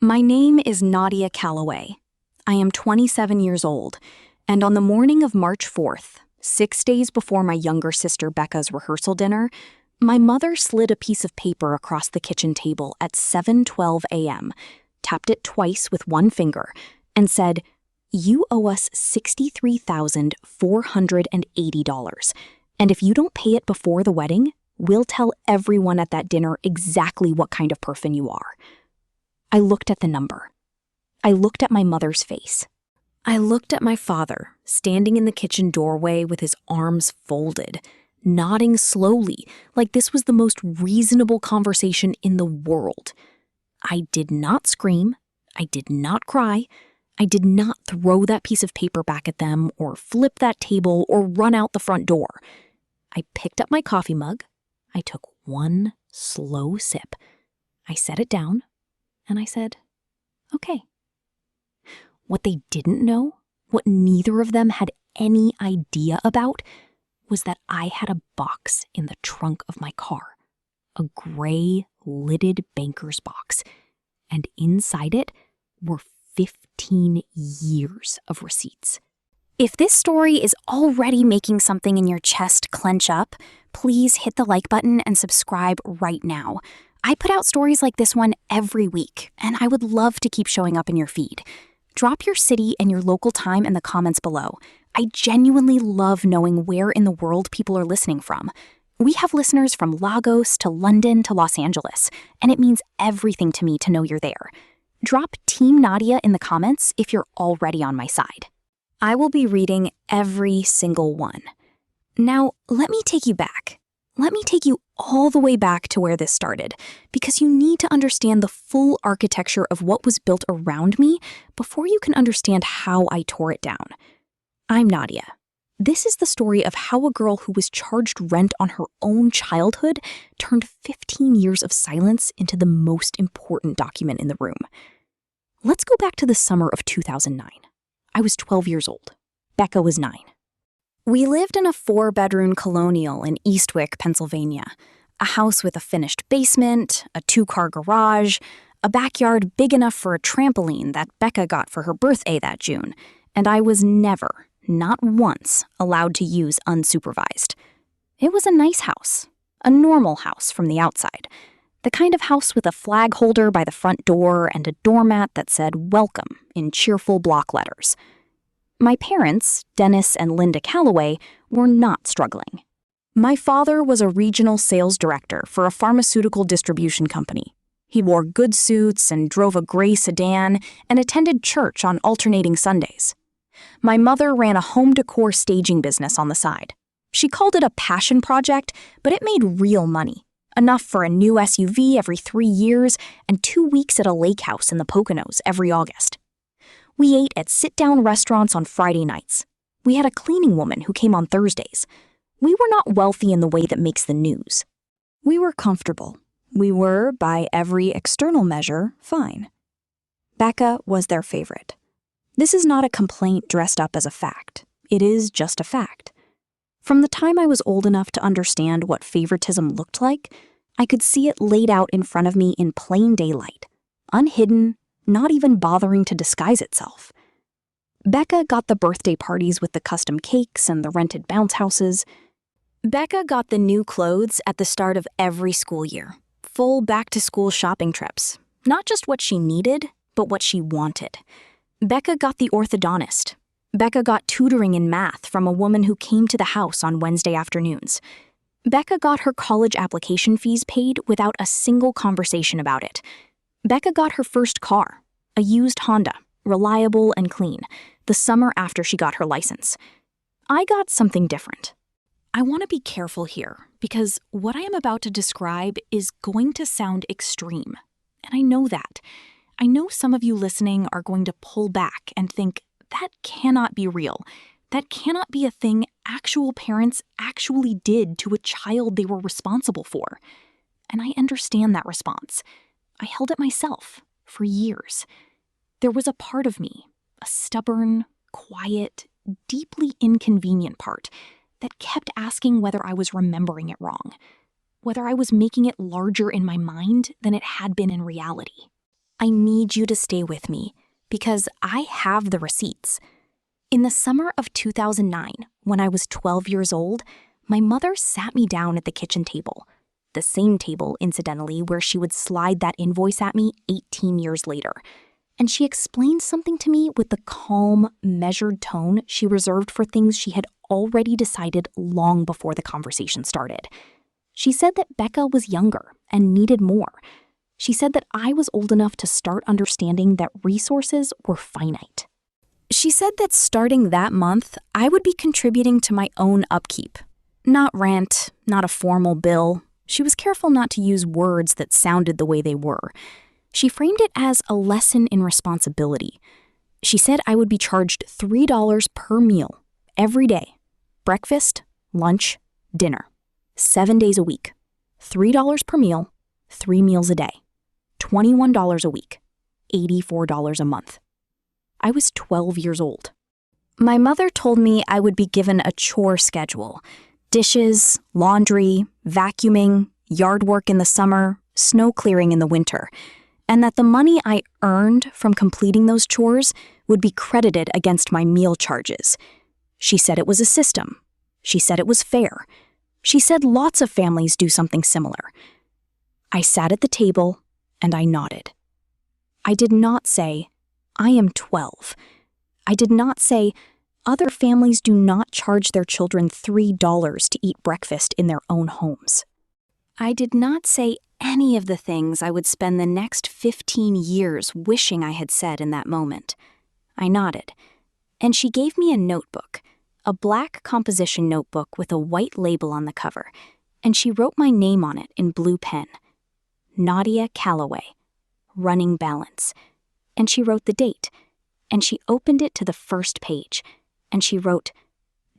My name is Nadia Calloway. I am 27 years old, and on the morning of March 4th, 6 days before my younger sister Becca's rehearsal dinner, my mother slid a piece of paper across the kitchen table at 7:12 a.m., tapped it twice with one finger, and said, "You owe us $63,480, and if you don't pay it before the wedding, we'll tell everyone at that dinner exactly what kind of person you are." I looked at the number. I looked at my mother's face. I looked at my father, standing in the kitchen doorway with his arms folded, nodding slowly, like this was the most reasonable conversation in the world. I did not scream. I did not cry. I did not throw that piece of paper back at them or flip that table or run out the front door. I picked up my coffee mug. I took one slow sip. I set it down, and I said, "Okay." What they didn't know, what neither of them had any idea about, was that I had a box in the trunk of my car, a gray, lidded banker's box, and inside it were 15 years of receipts. If this story is already making something in your chest clench up, please hit the like button and subscribe right now. I put out stories like this one every week, and I would love to keep showing up in your feed. Drop your city and your local time in the comments below. I genuinely love knowing where in the world people are listening from. We have listeners from Lagos to London to Los Angeles, and it means everything to me to know you're there. Drop Team Nadia in the comments if you're already on my side. I will be reading every single one. Now, let me take you back. Let me take you all the way back to where this started, because you need to understand the full architecture of what was built around me before you can understand how I tore it down. I'm Nadia. This is the story of how a girl who was charged rent on her own childhood turned 15 years of silence into the most important document in the room. Let's go back to the summer of 2009. I was 12 years old. Becca was 9. We lived in a 4-bedroom colonial in Eastwick, Pennsylvania. A house with a finished basement, a 2-car garage, a backyard big enough for a trampoline that Becca got for her birthday that June, and I was never, not once, allowed to use unsupervised. It was a nice house, a normal house from the outside, the kind of house with a flag holder by the front door and a doormat that said "Welcome" in cheerful block letters. My parents, Dennis and Linda Calloway, were not struggling. My father was a regional sales director for a pharmaceutical distribution company. He wore good suits and drove a gray sedan and attended church on alternating Sundays. My mother ran a home decor staging business on the side. She called it a passion project, but it made real money, enough for a new SUV every 3 years and 2 weeks at a lake house in the Poconos every August. We ate at sit-down restaurants on Friday nights. We had a cleaning woman who came on Thursdays. We were not wealthy in the way that makes the news. We were comfortable. We were, by every external measure, fine. Becca was their favorite. This is not a complaint dressed up as a fact. It is just a fact. From the time I was old enough to understand what favoritism looked like, I could see it laid out in front of me in plain daylight, unhidden, not even bothering to disguise itself. Becca got the birthday parties with the custom cakes and the rented bounce houses. Becca got the new clothes at the start of every school year, full back-to-school shopping trips, not just what she needed, but what she wanted. Becca got the orthodontist. Becca got tutoring in math from a woman who came to the house on Wednesday afternoons. Becca got her college application fees paid without a single conversation about it. Becca got her first car, a used Honda, reliable and clean, the summer after she got her license. I got something different. I want to be careful here because what I am about to describe is going to sound extreme, and I know that. I know some of you listening are going to pull back and think, that cannot be real. That cannot be a thing actual parents actually did to a child they were responsible for. And I understand that response. I held it myself for years. There was a part of me, a stubborn, quiet, deeply inconvenient part, that kept asking whether I was remembering it wrong, whether I was making it larger in my mind than it had been in reality. I need you to stay with me because I have the receipts. In the summer of 2009, when I was 12 years old, my mother sat me down at the kitchen table, the same table, incidentally, where she would slide that invoice at me 18 years later. And she explained something to me with the calm, measured tone she reserved for things she had already decided long before the conversation started. She said that Becca was younger and needed more. She said that I was old enough to start understanding that resources were finite. She said that starting that month, I would be contributing to my own upkeep. Not rent, not a formal bill. She was careful not to use words that sounded the way they were. She framed it as a lesson in responsibility. She said I would be charged $3 per meal, every day. Breakfast, lunch, dinner. 7 days a week. $3 per meal, 3 meals a day. $21 a week. $84 a month. I was 12 years old. My mother told me I would be given a chore schedule. Dishes, laundry, vacuuming, yard work in the summer, snow clearing in the winter, and that the money I earned from completing those chores would be credited against my meal charges. She said it was a system. She said it was fair. She said lots of families do something similar. I sat at the table and I nodded. I did not say, I am 12. I did not say, other families do not charge their children $3 to eat breakfast in their own homes. I did not say any of the things I would spend the next 15 years wishing I had said in that moment. I nodded, and she gave me a notebook, a black composition notebook with a white label on the cover, and she wrote my name on it in blue pen. Nadia Calloway, running balance. And she wrote the date, and she opened it to the first page, and she wrote,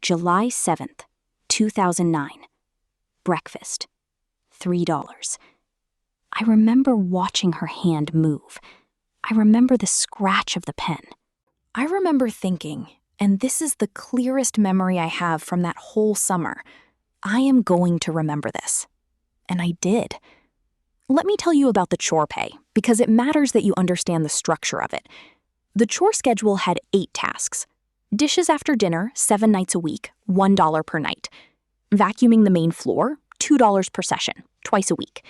July 7th, 2009, breakfast, $3. I remember watching her hand move. I remember the scratch of the pen. I remember thinking, and this is the clearest memory I have from that whole summer, I am going to remember this. And I did. Let me tell you about the chore pay, because it matters that you understand the structure of it. The chore schedule had 8 tasks. Dishes after dinner, 7 nights a week, $1 per night. Vacuuming the main floor, $2 per session, twice a week.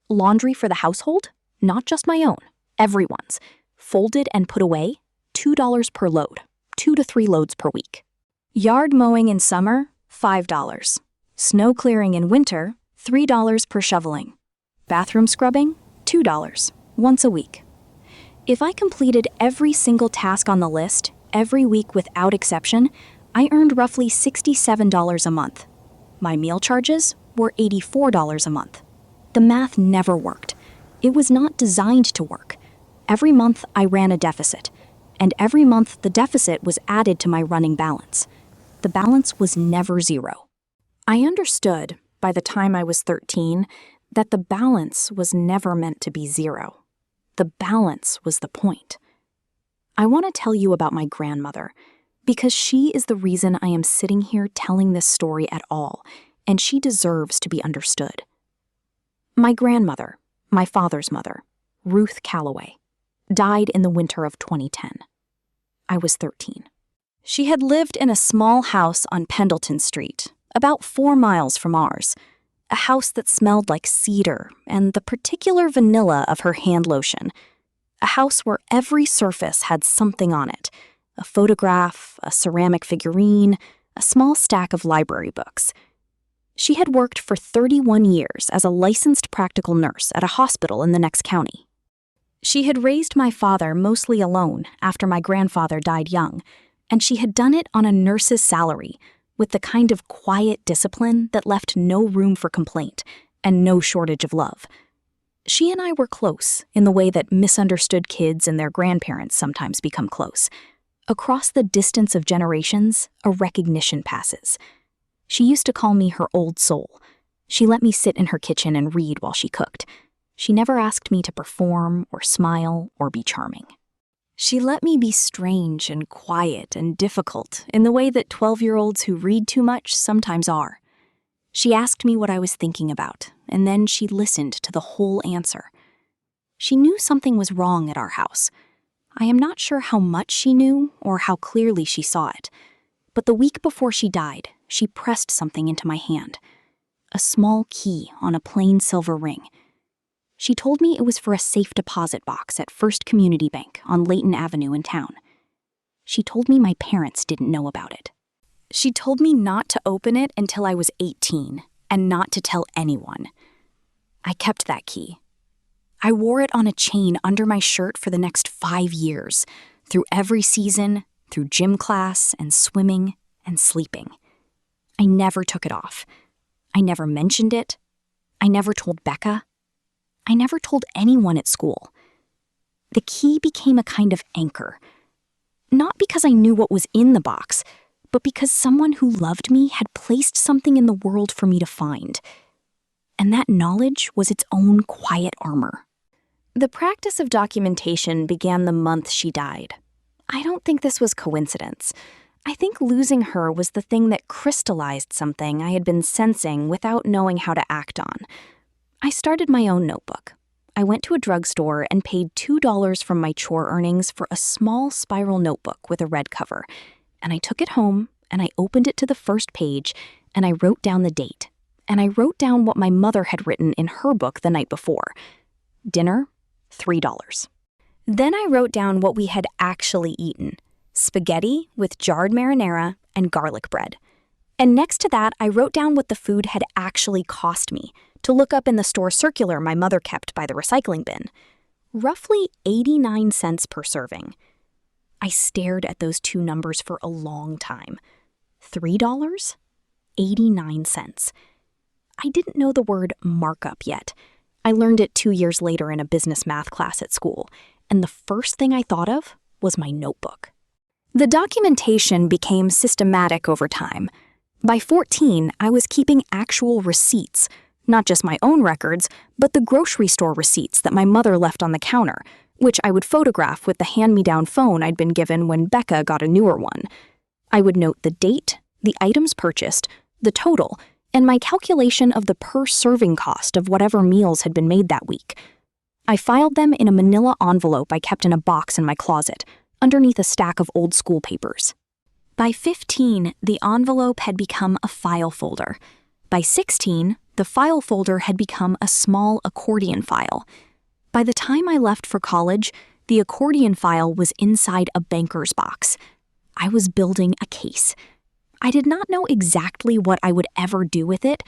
Laundry for the household, not just my own, everyone's. Folded and put away, $2 per load, 2 to 3 loads per week. Yard mowing in summer, $5. Snow clearing in winter, $3 per shoveling. Bathroom scrubbing, $2, once a week. If I completed every single task on the list, every week without exception, I earned roughly $67 a month. My meal charges were $84 a month. The math never worked. It was not designed to work. Every month I ran a deficit, and every month the deficit was added to my running balance. The balance was never zero. I understood, by the time I was 13, that the balance was never meant to be zero. The balance was the point. I want to tell you about my grandmother, because she is the reason I am sitting here telling this story at all, and she deserves to be understood. My grandmother, my father's mother, Ruth Calloway, died in the winter of 2010. I was 13. She had lived in a small house on Pendleton Street, about 4 miles from ours, a house that smelled like cedar and the particular vanilla of her hand lotion, a house where every surface had something on it, a photograph, a ceramic figurine, a small stack of library books. She had worked for 31 years as a licensed practical nurse at a hospital in the next county. She had raised my father mostly alone after my grandfather died young, and she had done it on a nurse's salary, with the kind of quiet discipline that left no room for complaint and no shortage of love. She and I were close in the way that misunderstood kids and their grandparents sometimes become close. Across the distance of generations, a recognition passes. She used to call me her old soul. She let me sit in her kitchen and read while she cooked. She never asked me to perform or smile or be charming. She let me be strange and quiet and difficult in the way that 12-year-olds who read too much sometimes are. She asked me what I was thinking about, and then she listened to the whole answer. She knew something was wrong at our house. I am not sure how much she knew or how clearly she saw it, but the week before she died, she pressed something into my hand. A small key on a plain silver ring. She told me it was for a safe deposit box at First Community Bank on Layton Avenue in town. She told me my parents didn't know about it. She told me not to open it until I was 18 and not to tell anyone. I kept that key. I wore it on a chain under my shirt for the next 5 years, through every season, through gym class and swimming and sleeping. I never took it off. I never mentioned it. I never told Becca. I never told anyone at school. The key became a kind of anchor. Not because I knew what was in the box, but because someone who loved me had placed something in the world for me to find. And that knowledge was its own quiet armor. The practice of documentation began the month she died. I don't think this was coincidence. I think losing her was the thing that crystallized something I had been sensing without knowing how to act on. I started my own notebook. I went to a drugstore and paid $2 from my chore earnings for a small spiral notebook with a red cover. And I took it home, and I opened it to the first page, and I wrote down the date. And I wrote down what my mother had written in her book the night before. Dinner, $3. Then I wrote down what we had actually eaten. Spaghetti with jarred marinara and garlic bread. And next to that, I wrote down what the food had actually cost me, to look up in the store circular my mother kept by the recycling bin. Roughly 89 cents per serving. I stared at those two numbers for a long time. $3? 89 cents. I didn't know the word markup yet. I learned it 2 years later in a business math class at school, and the first thing I thought of was my notebook. The documentation became systematic over time. By 14, I was keeping actual receipts, not just my own records, but the grocery store receipts that my mother left on the counter, which I would photograph with the hand-me-down phone I'd been given when Becca got a newer one. I would note the date, the items purchased, the total, and my calculation of the per-serving cost of whatever meals had been made that week. I filed them in a manila envelope I kept in a box in my closet, underneath a stack of old school papers. By 15, the envelope had become a file folder. By 16, the file folder had become a small accordion file. By the time I left for college, the accordion file was inside a banker's box. I was building a case. I did not know exactly what I would ever do with it.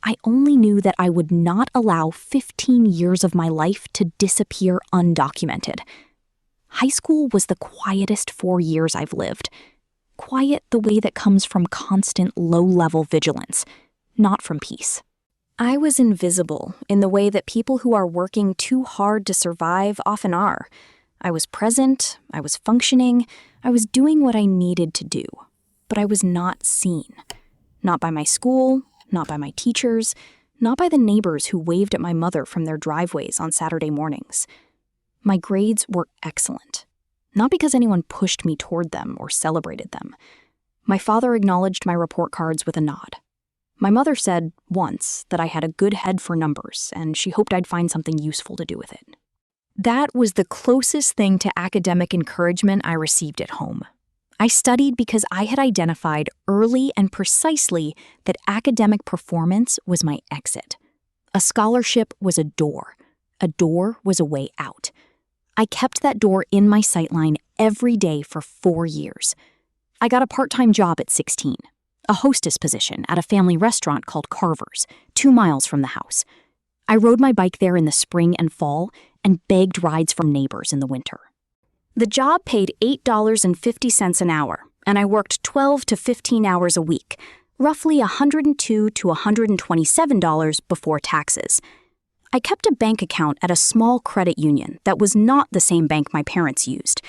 I only knew that I would not allow 15 years of my life to disappear undocumented. High school was the quietest 4 years I've lived. Quiet the way that comes from constant low-level vigilance, not from peace. I was invisible in the way that people who are working too hard to survive often are. I was present, I was functioning, I was doing what I needed to do. But I was not seen. Not by my school, not by my teachers, not by the neighbors who waved at my mother from their driveways on Saturday mornings. My grades were excellent, not because anyone pushed me toward them or celebrated them. My father acknowledged my report cards with a nod. My mother said once that I had a good head for numbers, and she hoped I'd find something useful to do with it. That was the closest thing to academic encouragement I received at home. I studied because I had identified early and precisely that academic performance was my exit. A scholarship was a door. A door was a way out. I kept that door in my sightline every day for 4 years. I got a part-time job at 16, a hostess position at a family restaurant called Carver's, 2 miles from the house. I rode my bike there in the spring and fall and begged rides from neighbors in the winter. The job paid $8.50 an hour, and I worked 12 to 15 hours a week, roughly $102 to $127 before taxes. I kept a bank account at a small credit union that was not the same bank my parents used.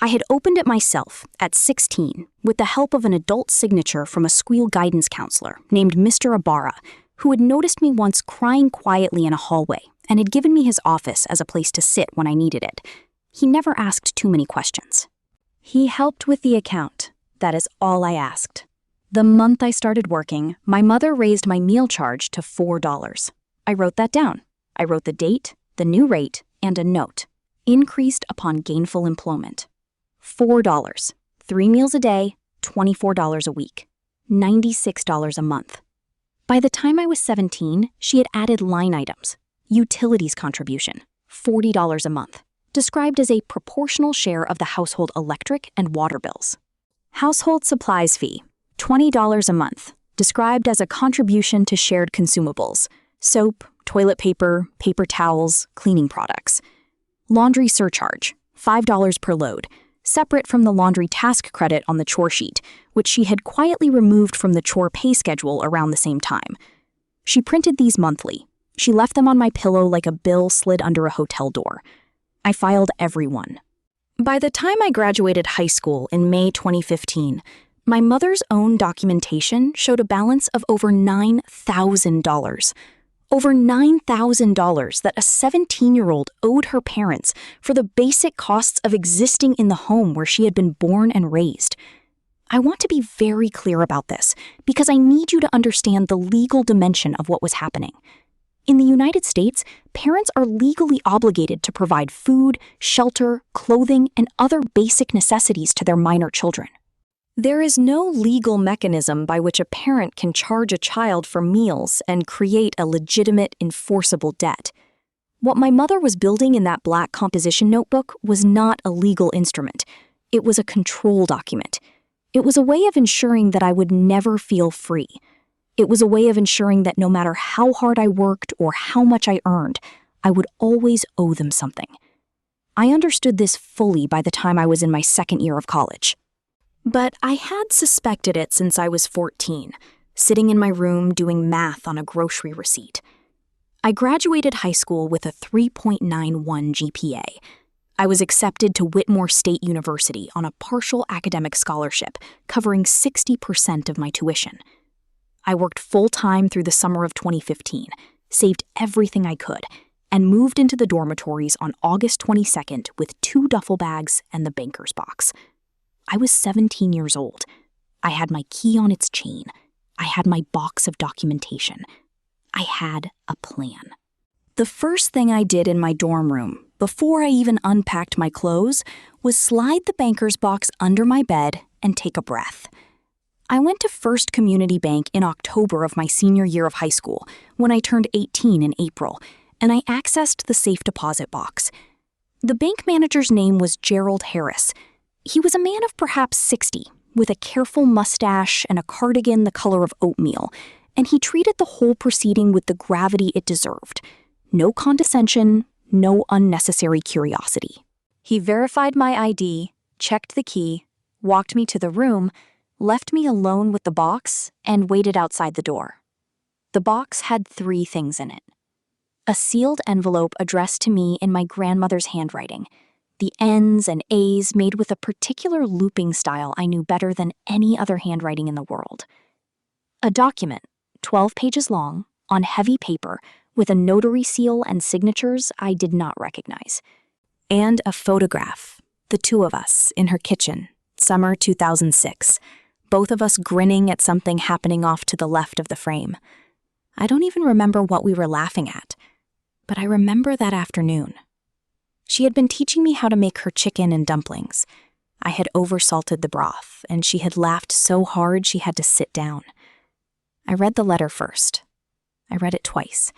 I had opened it myself at 16 with the help of an adult signature from a squeal guidance counselor named Mr. Ibarra, who had noticed me once crying quietly in a hallway and had given me his office as a place to sit when I needed it. He never asked too many questions. He helped with the account. That is all I asked. The month I started working, my mother raised my meal charge to $4. I wrote that down. I wrote the date, the new rate, and a note, increased upon gainful employment. $4, 3 meals a day, $24 a week, $96 a month. By the time I was 17, she had added line items. Utilities contribution, $40 a month, described as a proportional share of the household electric and water bills. Household supplies fee, $20 a month, described as a contribution to shared consumables, soap, toilet paper, paper towels, cleaning products. Laundry surcharge, $5 per load, separate from the laundry task credit on the chore sheet, which she had quietly removed from the chore pay schedule around the same time. She printed these monthly. She left them on my pillow like a bill slid under a hotel door. I filed every one. By the time I graduated high school in May 2015, my mother's own documentation showed a balance of over $9,000. Over $9,000 that a 17-year-old owed her parents for the basic costs of existing in the home where she had been born and raised. I want to be very clear about this because I need you to understand the legal dimension of what was happening. In the United States, parents are legally obligated to provide food, shelter, clothing, and other basic necessities to their minor children. There is no legal mechanism by which a parent can charge a child for meals and create a legitimate, enforceable debt. What my mother was building in that black composition notebook was not a legal instrument. It was a control document. It was a way of ensuring that I would never feel free. It was a way of ensuring that no matter how hard I worked or how much I earned, I would always owe them something. I understood this fully by the time I was in my second year of college. But I had suspected it since I was 14, sitting in my room doing math on a grocery receipt. I graduated high school with a 3.91 GPA. I was accepted to Whitmore State University on a partial academic scholarship, covering 60% of my tuition. I worked full-time through the summer of 2015, saved everything I could, and moved into the dormitories on August 22nd with 2 duffel bags and the banker's box. I was 17 years old. I had my key on its chain. I had my box of documentation. I had a plan. The first thing I did in my dorm room, before I even unpacked my clothes, was slide the banker's box under my bed and take a breath. I went to First Community Bank in October of my senior year of high school, when I turned 18 in April, and I accessed the safe deposit box. The bank manager's name was Gerald Harris. He was a man of perhaps 60, with a careful mustache and a cardigan the color of oatmeal, and he treated the whole proceeding with the gravity it deserved. No condescension, no unnecessary curiosity. He verified my ID, checked the key, walked me to the room, left me alone with the box, and waited outside the door. The box had 3 things in it. A sealed envelope addressed to me in my grandmother's handwriting, the N's and A's made with a particular looping style I knew better than any other handwriting in the world. A document, 12 pages long, on heavy paper, with a notary seal and signatures I did not recognize. And a photograph, the 2 of us, in her kitchen, summer 2006, both of us grinning at something happening off to the left of the frame. I don't even remember what we were laughing at, but I remember that afternoon. She had been teaching me how to make her chicken and dumplings. I had oversalted the broth, and she had laughed so hard she had to sit down. I read the letter first. I read it twice.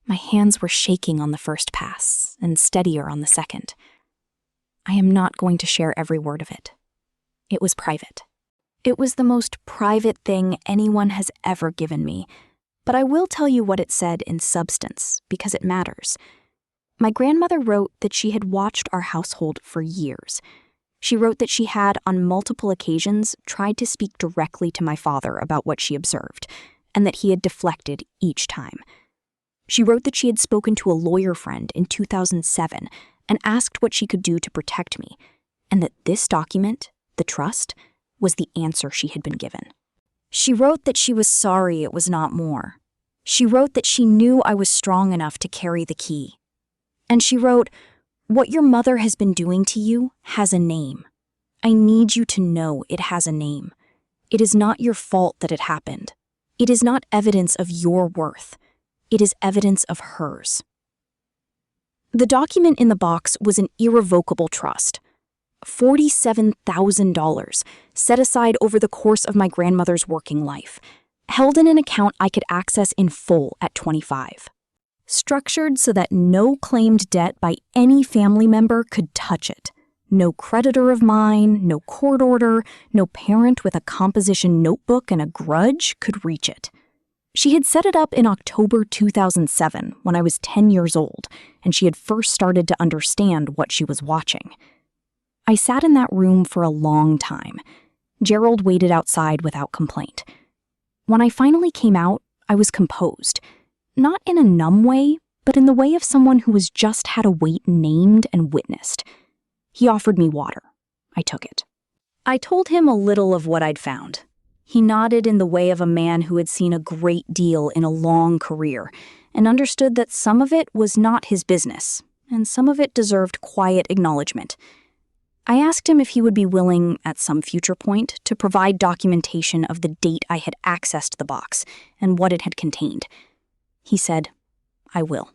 My hands were shaking on the first pass, and steadier on the second. I am not going to share every word of it. It was private. It was the most private thing anyone has ever given me, but I will tell you what it said in substance, because it matters. My grandmother wrote that she had watched our household for years. She wrote that she had, on multiple occasions, tried to speak directly to my father about what she observed, and that he had deflected each time. She wrote that she had spoken to a lawyer friend in 2007 and asked what she could do to protect me, and that this document, the trust, was the answer she had been given. She wrote that she was sorry it was not more. She wrote that she knew I was strong enough to carry the key. And she wrote, "What your mother has been doing to you has a name. I need you to know it has a name. It is not your fault that it happened. It is not evidence of your worth. It is evidence of hers." The document in the box was an irrevocable trust. $47,000 set aside over the course of my grandmother's working life, held in an account I could access in full at 25. Structured so that no claimed debt by any family member could touch it. No creditor of mine, no court order, no parent with a composition notebook and a grudge could reach it. She had set it up in October 2007 when I was 10 years old, and she had first started to understand what she was watching. I sat in that room for a long time. Gerald waited outside without complaint. When I finally came out, I was composed. Not in a numb way, but in the way of someone who has just had a weight named and witnessed. He offered me water. I took it. I told him a little of what I'd found. He nodded in the way of a man who had seen a great deal in a long career and understood that some of it was not his business, and some of it deserved quiet acknowledgement. I asked him if he would be willing, at some future point, to provide documentation of the date I had accessed the box and what it had contained. He said, "I will."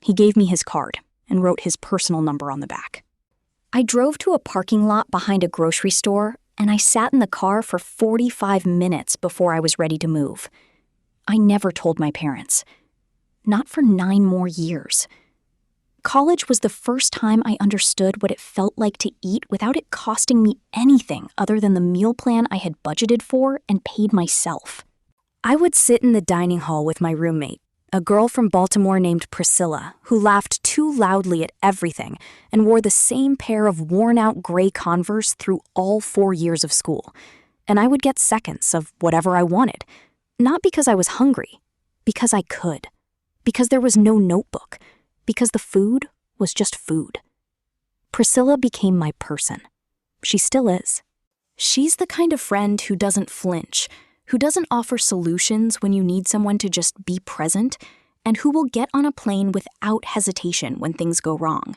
He gave me his card and wrote his personal number on the back. I drove to a parking lot behind a grocery store, and I sat in the car for 45 minutes before I was ready to move. I never told my parents. Not for 9 more years. College was the first time I understood what it felt like to eat without it costing me anything other than the meal plan I had budgeted for and paid myself. I would sit in the dining hall with my roommate, a girl from Baltimore named Priscilla, who laughed too loudly at everything and wore the same pair of worn-out gray Converse through all 4 years of school. And I would get seconds of whatever I wanted, not because I was hungry, because I could, because there was no notebook, because the food was just food. Priscilla became my person. She still is. She's the kind of friend who doesn't flinch, who doesn't offer solutions when you need someone to just be present, and who will get on a plane without hesitation when things go wrong.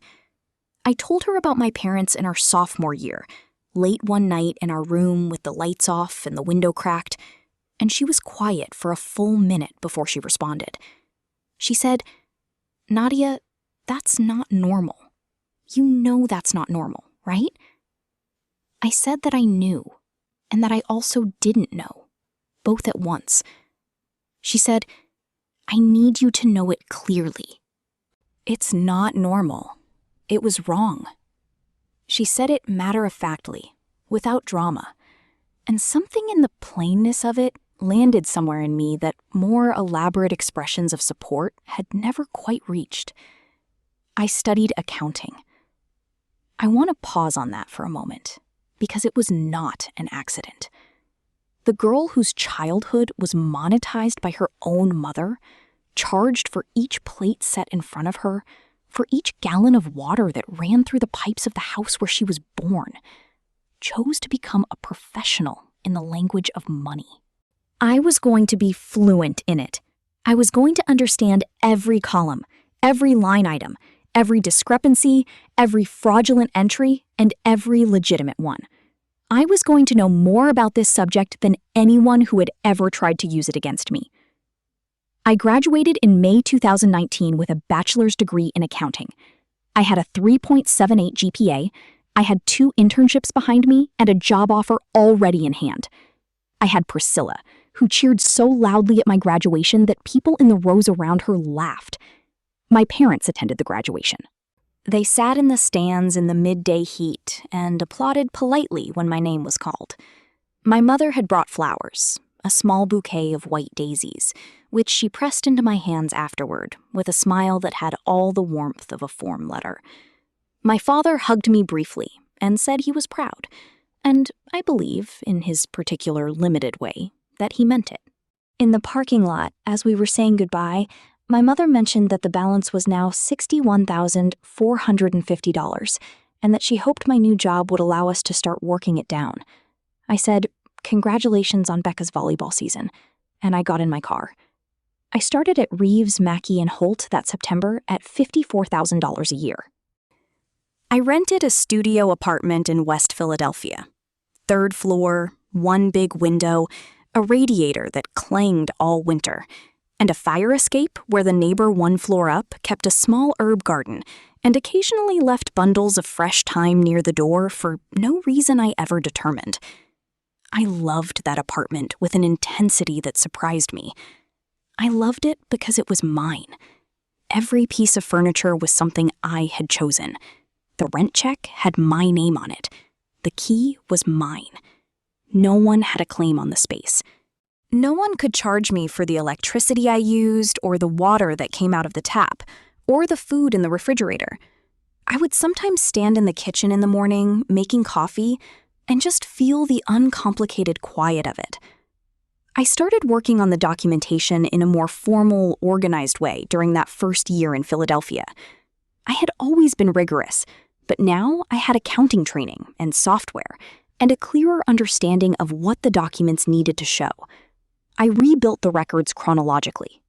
I told her about my parents in our sophomore year, late one night in our room with the lights off and the window cracked, and she was quiet for a full minute before she responded. She said, "Nadia, that's not normal. You know that's not normal, right?" I said that I knew, and that I also didn't know, both at once. She said, "I need you to know it clearly. It's not normal. It was wrong." She said it matter-of-factly, without drama, and something in the plainness of it landed somewhere in me that more elaborate expressions of support had never quite reached. I studied accounting. I want to pause on that for a moment, because it was not an accident. The girl whose childhood was monetized by her own mother, charged for each plate set in front of her, for each gallon of water that ran through the pipes of the house where she was born, chose to become a professional in the language of money. I was going to be fluent in it. I was going to understand every column, every line item, every discrepancy, every fraudulent entry, and every legitimate one. I was going to know more about this subject than anyone who had ever tried to use it against me. I graduated in May 2019 with a bachelor's degree in accounting. I had a 3.78 GPA, I had 2 internships behind me, and a job offer already in hand. I had Priscilla, who cheered so loudly at my graduation that people in the rows around her laughed. My parents attended the graduation. They sat in the stands in the midday heat and applauded politely when my name was called. My mother had brought flowers, a small bouquet of white daisies, which she pressed into my hands afterward with a smile that had all the warmth of a form letter. My father hugged me briefly and said he was proud, and I believe, in his particular limited way, that he meant it. In the parking lot, as we were saying goodbye, my mother mentioned that the balance was now $61,450, and that she hoped my new job would allow us to start working it down. I said, "Congratulations on Becca's volleyball season," and I got in my car. I started at Reeves, Mackey, and Holt that September at $54,000 a year. I rented a studio apartment in West Philadelphia. 3rd floor, 1 big window, a radiator that clanged all winter, and a fire escape where the neighbor one floor up kept a small herb garden and occasionally left bundles of fresh thyme near the door for no reason I ever determined. I loved that apartment with an intensity that surprised me. I loved it because it was mine. Every piece of furniture was something I had chosen. The rent check had my name on it. The key was mine. No one had a claim on the space. No one could charge me for the electricity I used or the water that came out of the tap or the food in the refrigerator. I would sometimes stand in the kitchen in the morning making coffee and just feel the uncomplicated quiet of it. I started working on the documentation in a more formal, organized way during that first year in Philadelphia. I had always been rigorous, but now I had accounting training and software and a clearer understanding of what the documents needed to show. I rebuilt the records chronologically.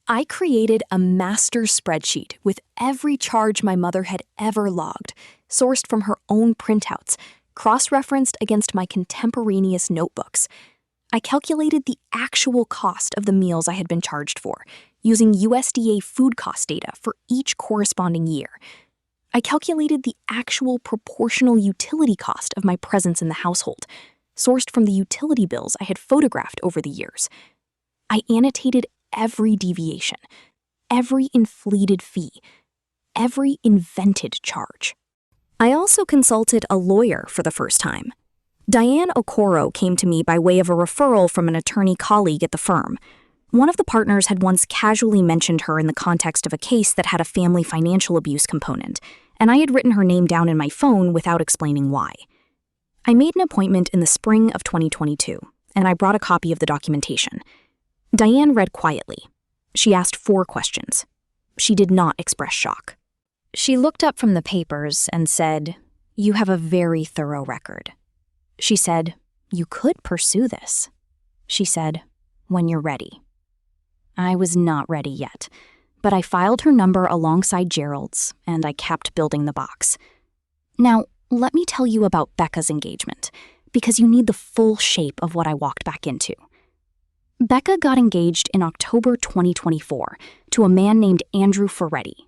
I created a master spreadsheet with every charge my mother had ever logged, sourced from her own printouts, cross-referenced against my contemporaneous notebooks. I calculated the actual cost of the meals I had been charged for, using USDA food cost data for each corresponding year. I calculated the actual proportional utility cost of my presence in the household, sourced from the utility bills I had photographed over the years. I annotated every deviation, every inflated fee, every invented charge. I also consulted a lawyer for the first time. Diane Okoro came to me by way of a referral from an attorney colleague at the firm. One of the partners had once casually mentioned her in the context of a case that had a family financial abuse component, and I had written her name down in my phone without explaining why. I made an appointment in the spring of 2022, and I brought a copy of the documentation. Diane read quietly. She asked 4 questions. She did not express shock. She looked up from the papers and said, "You have a very thorough record." She said, "You could pursue this." She said, "When you're ready." I was not ready yet, but I filed her number alongside Gerald's, and I kept building the box. Now, let me tell you about Becca's engagement, because you need the full shape of what I walked back into. Becca got engaged in October 2024 to a man named Andrew Ferretti.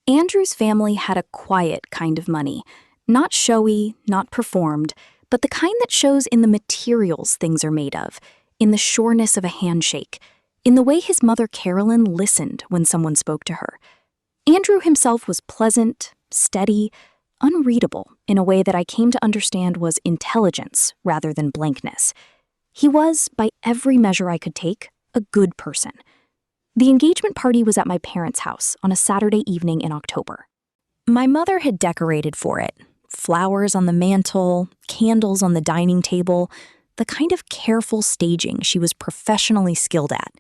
Andrew's family had a quiet kind of money, not showy, not performed, but the kind that shows in the materials things are made of, in the sureness of a handshake, in the way his mother Carolyn listened when someone spoke to her. Andrew himself was pleasant, steady, unreadable in a way that I came to understand was intelligence rather than blankness. He was, by every measure I could take, a good person. The engagement party was at my parents' house on a Saturday evening in October. My mother had decorated for it. Flowers on the mantle, candles on the dining table, the kind of careful staging she was professionally skilled at.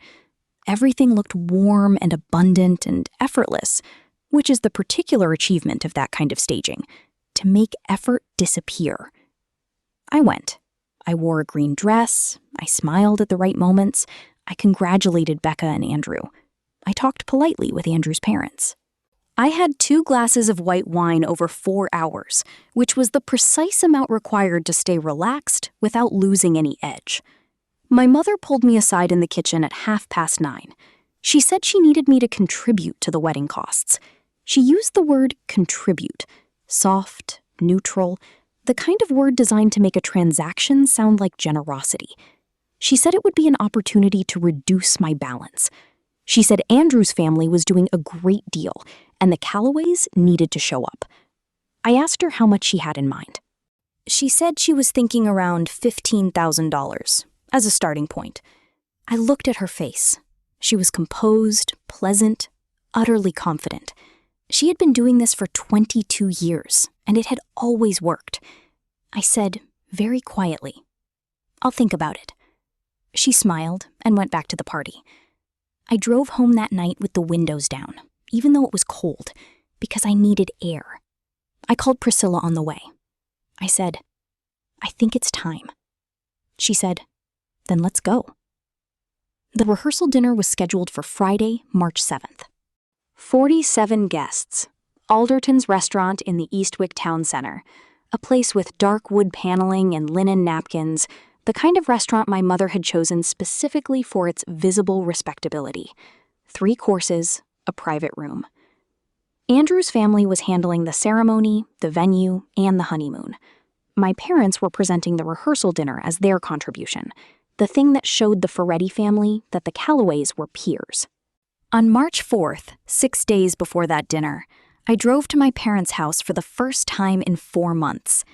Everything looked warm and abundant and effortless, which is the particular achievement of that kind of staging, to make effort disappear. I went. I wore a green dress, I smiled at the right moments, I congratulated Becca and Andrew. I talked politely with Andrew's parents. I had 2 glasses of white wine over 4 hours, which was the precise amount required to stay relaxed without losing any edge. My mother pulled me aside in the kitchen at 9:30. She said she needed me to contribute to the wedding costs. She used the word contribute, soft, neutral, the kind of word designed to make a transaction sound like generosity. She said it would be an opportunity to reduce my balance. She said Andrew's family was doing a great deal, and the Calloways needed to show up. I asked her how much she had in mind. She said she was thinking around $15,000 as a starting point. I looked at her face. She was composed, pleasant, utterly confident. She had been doing this for 22 years, and it had always worked. I said, very quietly, "I'll think about it." She smiled and went back to the party. I drove home that night with the windows down, even though it was cold, because I needed air. I called Priscilla on the way. I said, "I think it's time." She said, "Then let's go." The rehearsal dinner was scheduled for Friday, March 7th. 47 guests. Alderton's restaurant in the Eastwick Town Center, a place with dark wood paneling and linen napkins, the kind of restaurant my mother had chosen specifically for its visible respectability. 3 courses, a private room. Andrew's family was handling the ceremony, the venue, and the honeymoon. My parents were presenting the rehearsal dinner as their contribution, the thing that showed the Ferretti family that the Calloways were peers. On March 4th, 6 days before that dinner, I drove to my parents' house for the first time in 4 months.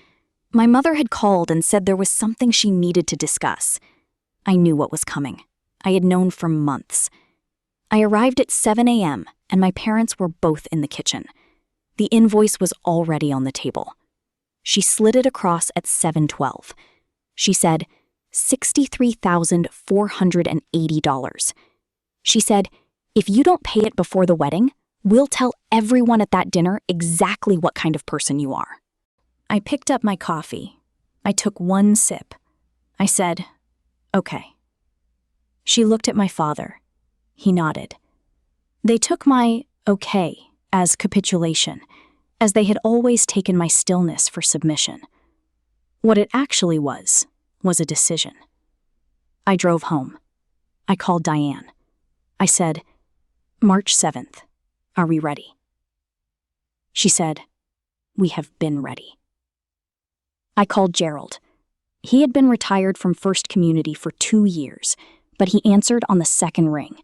My mother had called and said there was something she needed to discuss. I knew what was coming. I had known for months. I arrived at 7 a.m., and my parents were both in the kitchen. The invoice was already on the table. She slid it across at 7:12. She said, $63,480. She said, if you don't pay it before the wedding, we'll tell everyone at that dinner exactly what kind of person you are. I picked up my coffee. I took 1 sip. I said, okay. She looked at my father. He nodded. They took my okay as capitulation, as they had always taken my stillness for submission. What it actually was a decision. I drove home. I called Diane. I said, March 7th, are we ready? She said, we have been ready. I called Gerald. He had been retired from First Community for 2 years, but he answered on the second ring.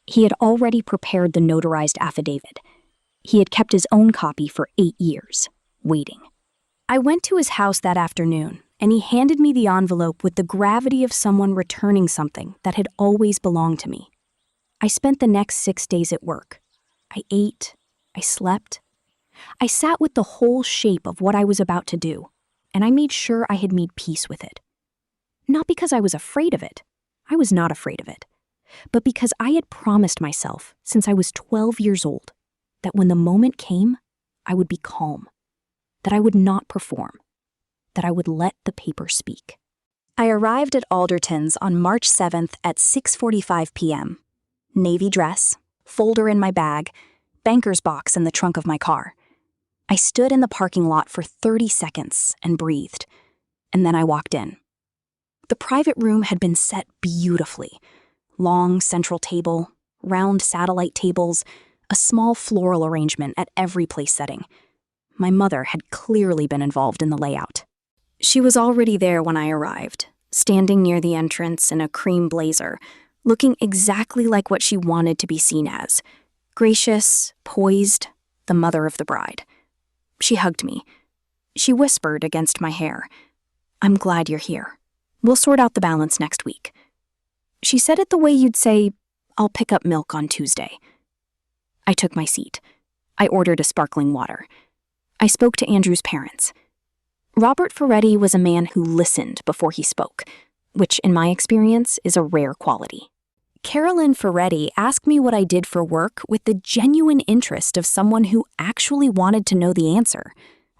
He had already prepared the notarized affidavit. He had kept his own copy for 8 years, waiting. I went to his house that afternoon, and he handed me the envelope with the gravity of someone returning something that had always belonged to me. I spent the next 6 days at work. I ate, I slept. I sat with the whole shape of what I was about to do, and I made sure I had made peace with it. Not because I was afraid of it. I was not afraid of it. But because I had promised myself since I was 12 years old that when the moment came, I would be calm, that I would not perform, that I would let the paper speak. I arrived at Alderton's on March 7th at 6:45 p.m. Navy dress, folder in my bag, banker's box in the trunk of my car. I stood in the parking lot for 30 seconds and breathed, and then I walked in. The private room had been set beautifully. Long central table, round satellite tables, a small floral arrangement at every place setting. My mother had clearly been involved in the layout. She was already there when I arrived, standing near the entrance in a cream blazer, looking exactly like what she wanted to be seen as, gracious, poised, the mother of the bride. She hugged me. She whispered against my hair, I'm glad you're here. We'll sort out the balance next week. She said it the way you'd say, I'll pick up milk on Tuesday. I took my seat. I ordered a sparkling water. I spoke to Andrew's parents. Robert Ferretti was a man who listened before he spoke, which in my experience is a rare quality. Carolyn Ferretti asked me what I did for work with the genuine interest of someone who actually wanted to know the answer.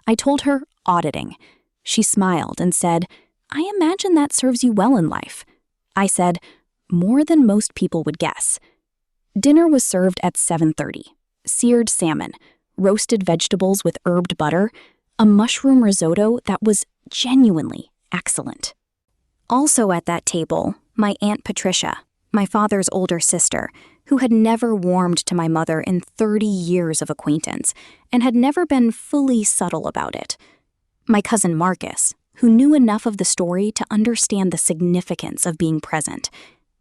I told her auditing. She smiled and said, I imagine that serves you well in life. I said, more than most people would guess. Dinner was served at 7:30. Seared salmon, roasted vegetables with herbed butter, a mushroom risotto that was genuinely excellent. Also at that table, my Aunt Patricia, my father's older sister, who had never warmed to my mother in 30 years of acquaintance and had never been fully subtle about it. My cousin Marcus, who knew enough of the story to understand the significance of being present,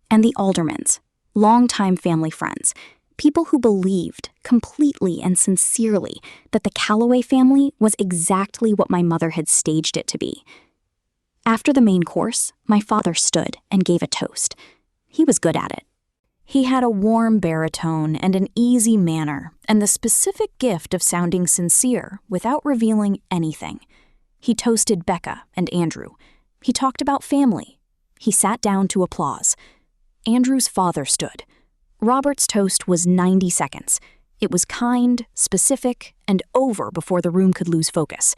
and the Aldermans, longtime family friends, people who believed completely and sincerely that the Calloway family was exactly what my mother had staged it to be. After the main course, my father stood and gave a toast. He was good at it. He had a warm baritone and an easy manner, and the specific gift of sounding sincere without revealing anything. He toasted Becca and Andrew. He talked about family. He sat down to applause. Andrew's father stood. Robert's toast was 90 seconds. It was kind, specific, and over before the room could lose focus.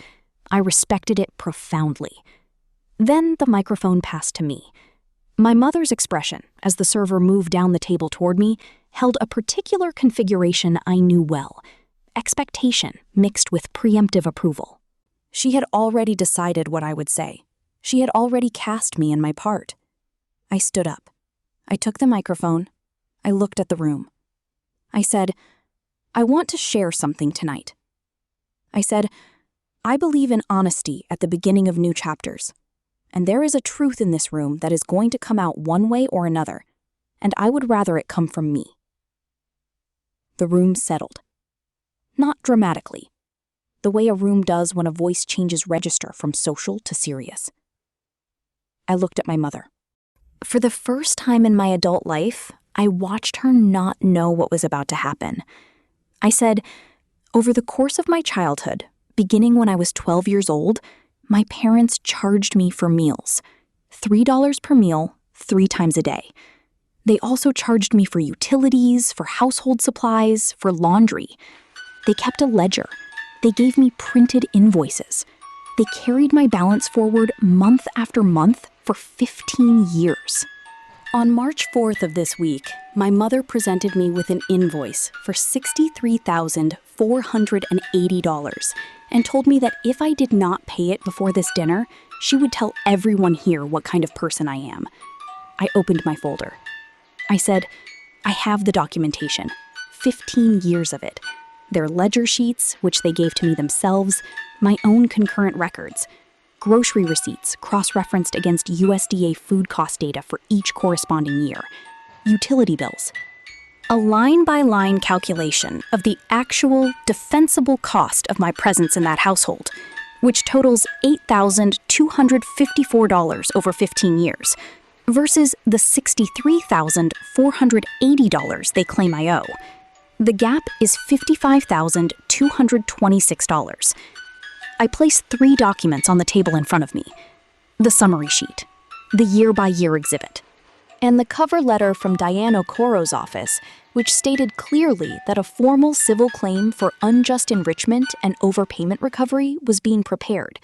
I respected it profoundly. Then the microphone passed to me. My mother's expression, as the server moved down the table toward me, held a particular configuration I knew well, expectation mixed with preemptive approval. She had already decided what I would say, She had already cast me in my part. I stood up. I took the microphone. I looked at the room. I said, "I want to share something tonight." I said, "I believe in honesty at the beginning of new chapters, and there is a truth in this room that is going to come out one way or another, and I would rather it come from me." The room settled. Not dramatically, the way a room does when a voice changes register from social to serious. I looked at my mother. For the first time in my adult life, I watched her not know what was about to happen. I said, "Over the course of my childhood, beginning when I was 12 years old, my parents charged me for meals. $3 per meal, 3 times a day. They also charged me for utilities, for household supplies, for laundry. They kept a ledger. They gave me printed invoices. They carried my balance forward month after month for 15 years. On March 4th of this week, my mother presented me with an invoice for $63,480 and told me that if I did not pay it before this dinner, she would tell everyone here what kind of person I am. I opened my folder. I said, "I have the documentation, 15 years of it. Their ledger sheets, which they gave to me themselves, my own concurrent records, grocery receipts cross-referenced against USDA food cost data for each corresponding year, utility bills, a line-by-line calculation of the actual defensible cost of my presence in that household, which totals $8,254 over 15 years, versus the $63,480 they claim I owe. The gap is $55,226. I placed 3 documents on the table in front of me: the summary sheet, the year-by-year exhibit, and the cover letter from Diane Okoro's office, which stated clearly that a formal civil claim for unjust enrichment and overpayment recovery was being prepared,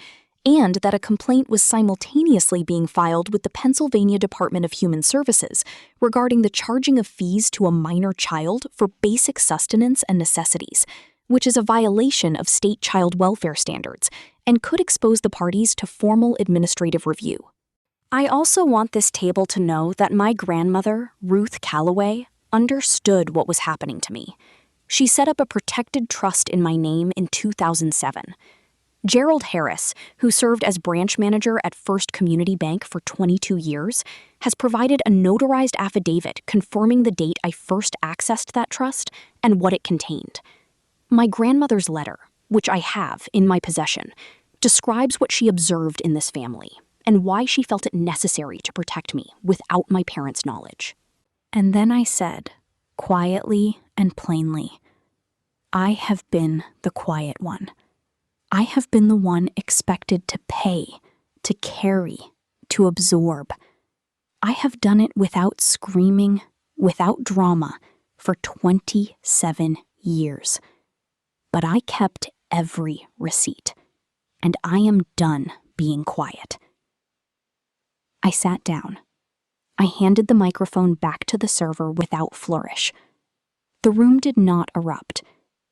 and that a complaint was simultaneously being filed with the Pennsylvania Department of Human Services regarding the charging of fees to a minor child for basic sustenance and necessities, which is a violation of state child welfare standards and could expose the parties to formal administrative review. I also want this table to know that my grandmother, Ruth Calloway, understood what was happening to me. She set up a protected trust in my name in 2007. Gerald Harris, who served as branch manager at First Community Bank for 22 years, has provided a notarized affidavit confirming the date I first accessed that trust and what it contained. My grandmother's letter, which I have in my possession, describes what she observed in this family and why she felt it necessary to protect me without my parents' knowledge. And then I said, quietly and plainly, "I have been the quiet one. I have been the one expected to pay, to carry, to absorb. I have done it without screaming, without drama, for 27 years. But I kept every receipt, and I am done being quiet." I sat down. I handed the microphone back to the server without flourish. The room did not erupt.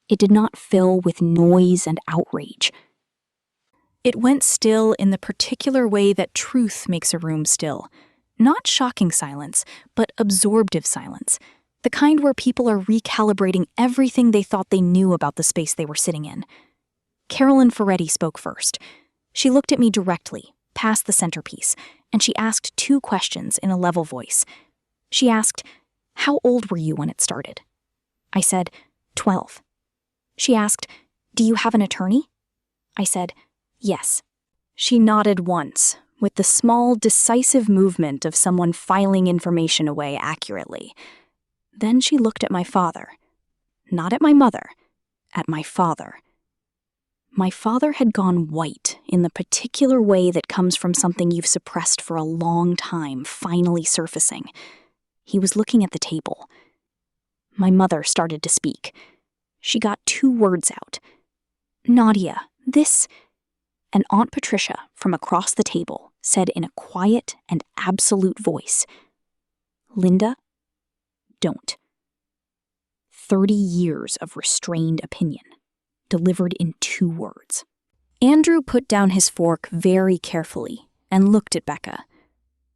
It did not fill with noise and outrage. It went still in the particular way that truth makes a room still. Not shocking silence, but absorptive silence. The kind where people are recalibrating everything they thought they knew about the space they were sitting in. Carolyn Ferretti spoke first. She looked at me directly, past the centerpiece, and she asked 2 questions in a level voice. She asked, "How old were you when it started?" I said, 12. She asked, "Do you have an attorney?" I said, "Yes." She nodded once, with the small, decisive movement of someone filing information away accurately. Then she looked at my father. Not at my mother, at my father. My father had gone white in the particular way that comes from something you've suppressed for a long time finally surfacing. He was looking at the table. My mother started to speak. She got 2 words out. "Nadia, this..." And Aunt Patricia, from across the table, said in a quiet and absolute voice, "Linda, don't." 30 years of restrained opinion, delivered in 2 words. Andrew put down his fork very carefully, and looked at Becca.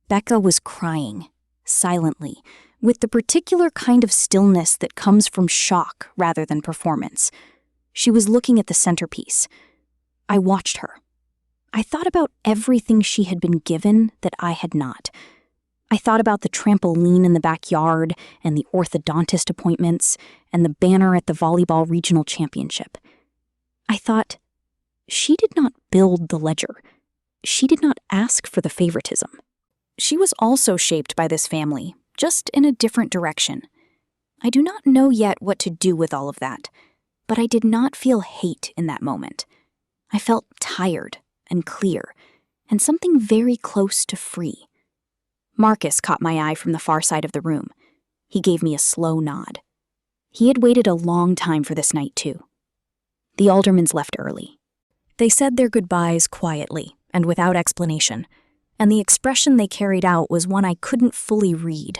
Becca was crying, silently, with the particular kind of stillness that comes from shock rather than performance. She was looking at the centerpiece. I watched her. I thought about everything she had been given that I had not. I thought about the trampoline in the backyard and the orthodontist appointments and the banner at the volleyball regional championship. I thought, she did not build the ledger. She did not ask for the favoritism. She was also shaped by this family, just in a different direction. I do not know yet what to do with all of that, but I did not feel hate in that moment. I felt tired and clear, and something very close to free. Marcus caught my eye from the far side of the room. He gave me a slow nod. He had waited a long time for this night, too. The aldermans left early. They said their goodbyes quietly and without explanation, and the expression they carried out was one I couldn't fully read.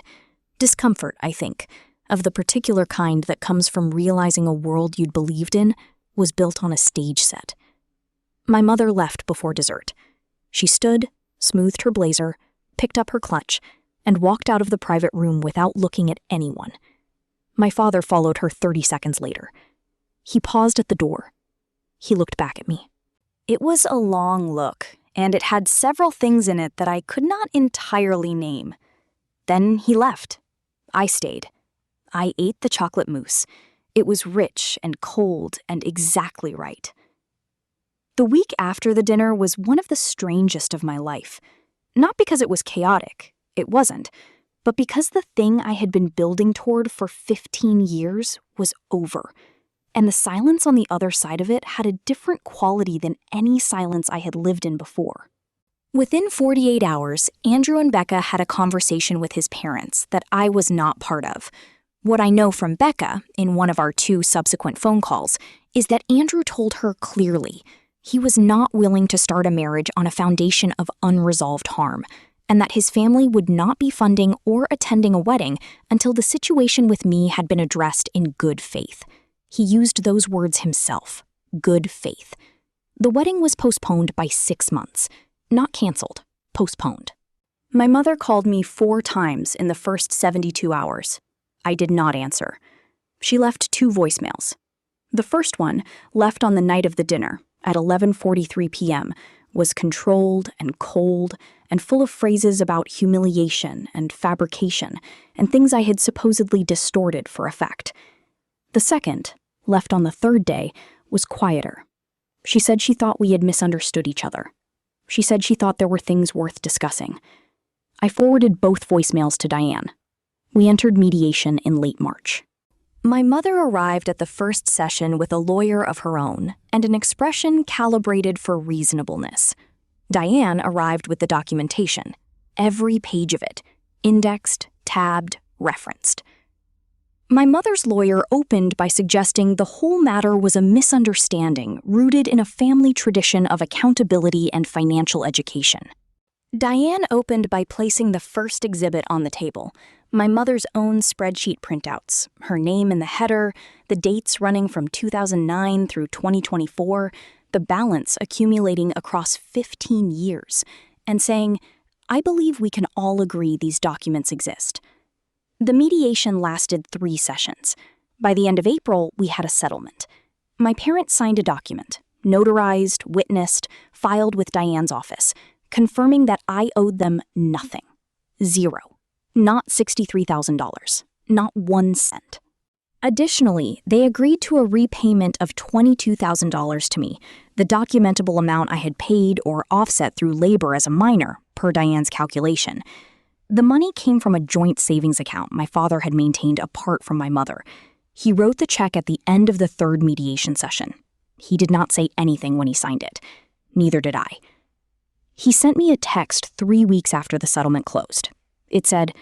Discomfort, I think, of the particular kind that comes from realizing a world you'd believed in was built on a stage set. My mother left before dessert. She stood, smoothed her blazer, picked up her clutch, and walked out of the private room without looking at anyone. My father followed her 30 seconds later. He paused at the door. He looked back at me. It was a long look, and it had several things in it that I could not entirely name. Then he left. I stayed. I ate the chocolate mousse. It was rich and cold and exactly right. The week after the dinner was one of the strangest of my life. Not because it was chaotic, it wasn't, but because the thing I had been building toward for 15 years was over, and the silence on the other side of it had a different quality than any silence I had lived in before. Within 48 hours, Andrew and Becca had a conversation with his parents that I was not part of. What I know from Becca, in one of our 2 subsequent phone calls, is that Andrew told her clearly he was not willing to start a marriage on a foundation of unresolved harm, and that his family would not be funding or attending a wedding until the situation with me had been addressed in good faith. He used those words himself, good faith. The wedding was postponed by 6 months. Not canceled, postponed. My mother called me 4 times in the first 72 hours. I did not answer. She left 2 voicemails. The first one, left on the night of the dinner, at 11:43 p.m., was controlled and cold and full of phrases about humiliation and fabrication and things I had supposedly distorted for effect. The second, left on the 3rd day, was quieter. She said she thought we had misunderstood each other. She said she thought there were things worth discussing. I forwarded both voicemails to Diane. We entered mediation in late March. My mother arrived at the first session with a lawyer of her own and an expression calibrated for reasonableness. Diane arrived with the documentation, every page of it, indexed, tabbed, referenced. My mother's lawyer opened by suggesting the whole matter was a misunderstanding rooted in a family tradition of accountability and financial education. Diane opened by placing the first exhibit on the table, my mother's own spreadsheet printouts, her name in the header, the dates running from 2009 through 2024, the balance accumulating across 15 years, and saying, "I believe we can all agree these documents exist." The mediation lasted 3 sessions. By the end of April, we had a settlement. My parents signed a document, notarized, witnessed, filed with Diane's office, confirming that I owed them nothing. 0. Not $63,000. Not 1 cent. Additionally, they agreed to a repayment of $22,000 to me, the documentable amount I had paid or offset through labor as a minor, per Diane's calculation. The money came from a joint savings account my father had maintained apart from my mother. He wrote the check at the end of the 3rd mediation session. He did not say anything when he signed it. Neither did I. He sent me a text 3 weeks after the settlement closed. It said,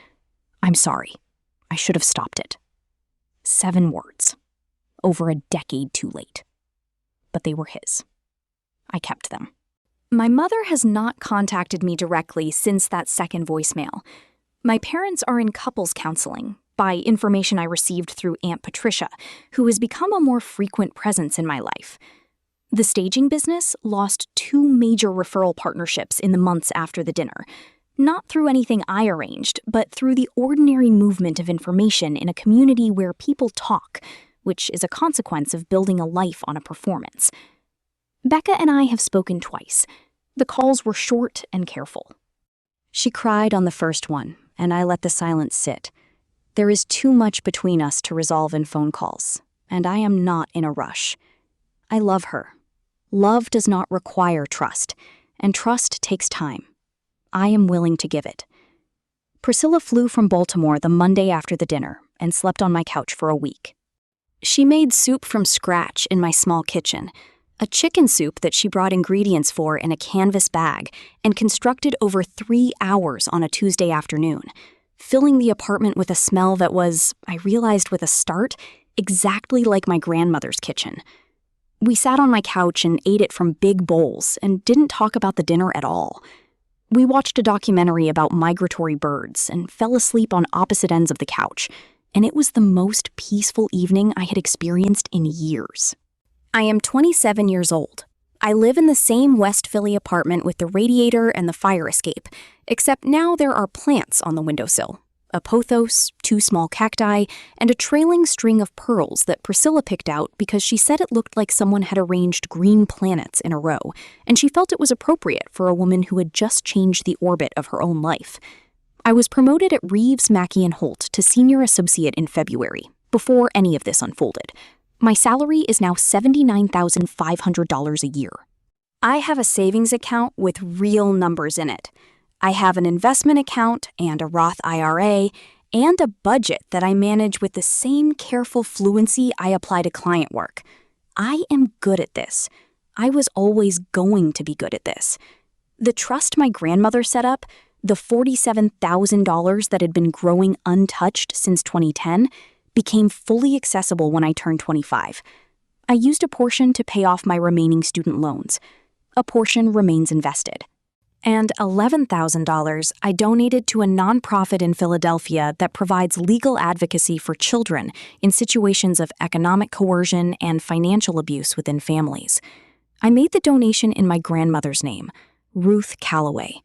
"I'm sorry. I should have stopped it." 7 words. Over a decade too late. But they were his. I kept them. My mother has not contacted me directly since that second voicemail. My parents are in couples counseling, by information I received through Aunt Patricia, who has become a more frequent presence in my life. The staging business lost 2 major referral partnerships in the months after the dinner, not through anything I arranged, but through the ordinary movement of information in a community where people talk, which is a consequence of building a life on a performance. Becca and I have spoken twice. The calls were short and careful. She cried on the first one, and I let the silence sit. There is too much between us to resolve in phone calls, and I am not in a rush. I love her. Love does not require trust, and trust takes time. I am willing to give it. Priscilla flew from Baltimore the Monday after the dinner and slept on my couch for a week. She made soup from scratch in my small kitchen, a chicken soup that she brought ingredients for in a canvas bag and constructed over 3 hours on a Tuesday afternoon, filling the apartment with a smell that was, I realized with a start, exactly like my grandmother's kitchen. We sat on my couch and ate it from big bowls and didn't talk about the dinner at all. We watched a documentary about migratory birds and fell asleep on opposite ends of the couch, and it was the most peaceful evening I had experienced in years. I am 27 years old. I live in the same West Philly apartment with the radiator and the fire escape, except now there are plants on the windowsill. A pothos, 2 small cacti, and a trailing string of pearls that Priscilla picked out because she said it looked like someone had arranged green planets in a row, and she felt it was appropriate for a woman who had just changed the orbit of her own life. I was promoted at Reeves, Mackey & Holt to senior associate in February, before any of this unfolded. My salary is now $79,500 a year. I have a savings account with real numbers in it. I have an investment account and a Roth IRA and a budget that I manage with the same careful fluency I apply to client work. I am good at this. I was always going to be good at this. The trust my grandmother set up, the $47,000 that had been growing untouched since 2010, became fully accessible when I turned 25. I used a portion to pay off my remaining student loans. A portion remains invested. And $11,000 I donated to a nonprofit in Philadelphia that provides legal advocacy for children in situations of economic coercion and financial abuse within families. I made the donation in my grandmother's name, Ruth Calloway,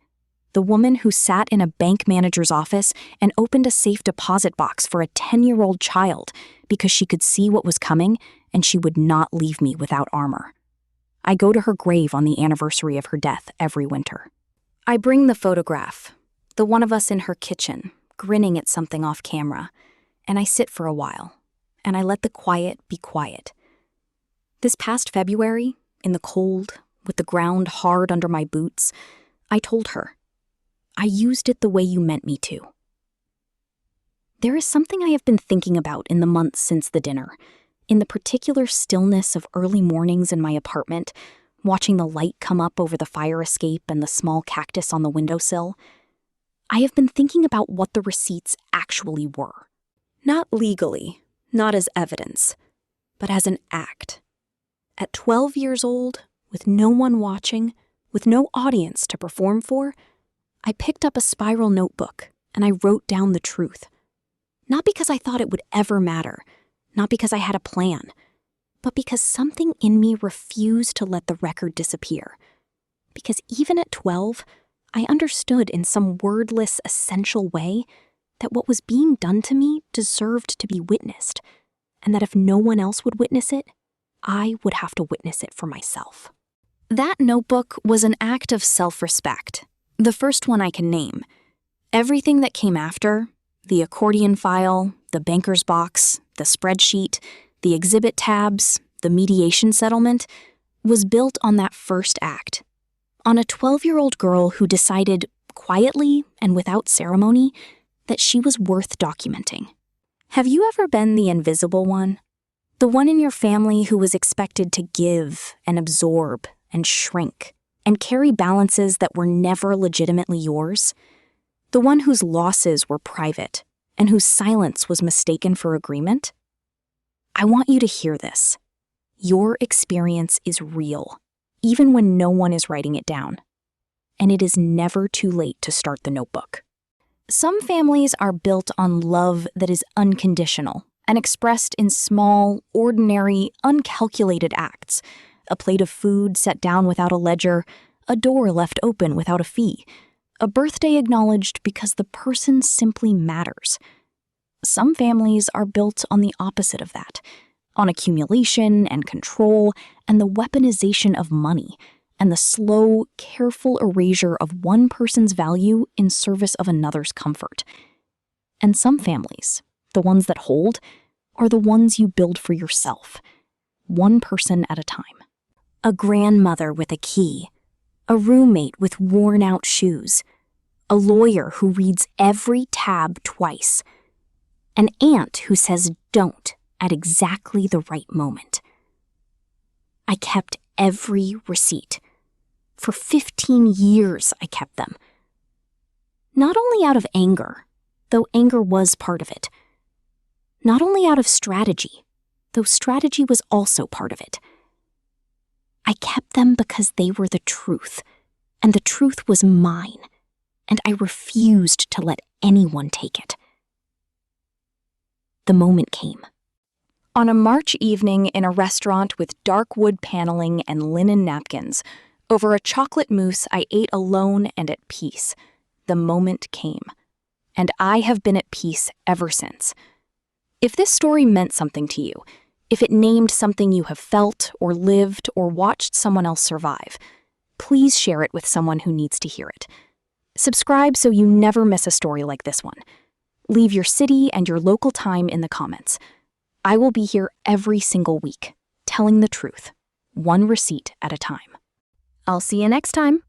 the woman who sat in a bank manager's office and opened a safe deposit box for a 10-year-old child because she could see what was coming and she would not leave me without armor. I go to her grave on the anniversary of her death every winter. I bring the photograph, the one of us in her kitchen, grinning at something off camera, and I sit for a while, and I let the quiet be quiet. This past February, in the cold, with the ground hard under my boots, I told her, I used it the way you meant me to. There is something I have been thinking about in the months since the dinner, in the particular stillness of early mornings in my apartment, watching the light come up over the fire escape and the small cactus on the windowsill. I have been thinking about what the receipts actually were. Not legally, not as evidence, but as an act. At 12 years old, with no one watching, with no audience to perform for, I picked up a spiral notebook and I wrote down the truth. Not because I thought it would ever matter, not because I had a plan, but because something in me refused to let the record disappear. Because even at 12, I understood in some wordless, essential way that what was being done to me deserved to be witnessed, and that if no one else would witness it, I would have to witness it for myself. That notebook was an act of self-respect, the first one I can name. Everything that came after, the accordion file, the banker's box, the spreadsheet, the exhibit tabs, the mediation settlement, was built on that first act. On a 12-year-old girl who decided, quietly and without ceremony, that she was worth documenting. Have you ever been the invisible one? The one in your family who was expected to give and absorb and shrink and carry balances that were never legitimately yours? The one whose losses were private and whose silence was mistaken for agreement? I want you to hear this. Your experience is real, even when no one is writing it down. And it is never too late to start the notebook. Some families are built on love that is unconditional and expressed in small, ordinary, uncalculated acts. a plate of food set down without a ledger, a door left open without a fee, a birthday acknowledged because the person simply matters. Some families are built on the opposite of that, on accumulation and control and the weaponization of money, and the slow, careful erasure of one person's value in service of another's comfort. And some families, the ones that hold, are the ones you build for yourself, one person at a time. A grandmother with a key, a roommate with worn-out shoes, a lawyer who reads every tab twice, an aunt who says don't at exactly the right moment. I kept every receipt. For 15 years I kept them. Not only out of anger, though anger was part of it. Not only out of strategy, though strategy was also part of it. I kept them because they were the truth, and the truth was mine, and I refused to let anyone take it. The moment came. On a March evening in a restaurant with dark wood paneling and linen napkins, over a chocolate mousse I ate alone and at peace. The moment came, and I have been at peace ever since. If this story meant something to you, if it named something you have felt or lived or watched someone else survive, please share it with someone who needs to hear it. Subscribe so you never miss a story like this one. Leave your city and your local time in the comments. I will be here every single week, telling the truth, one receipt at a time. I'll see you next time.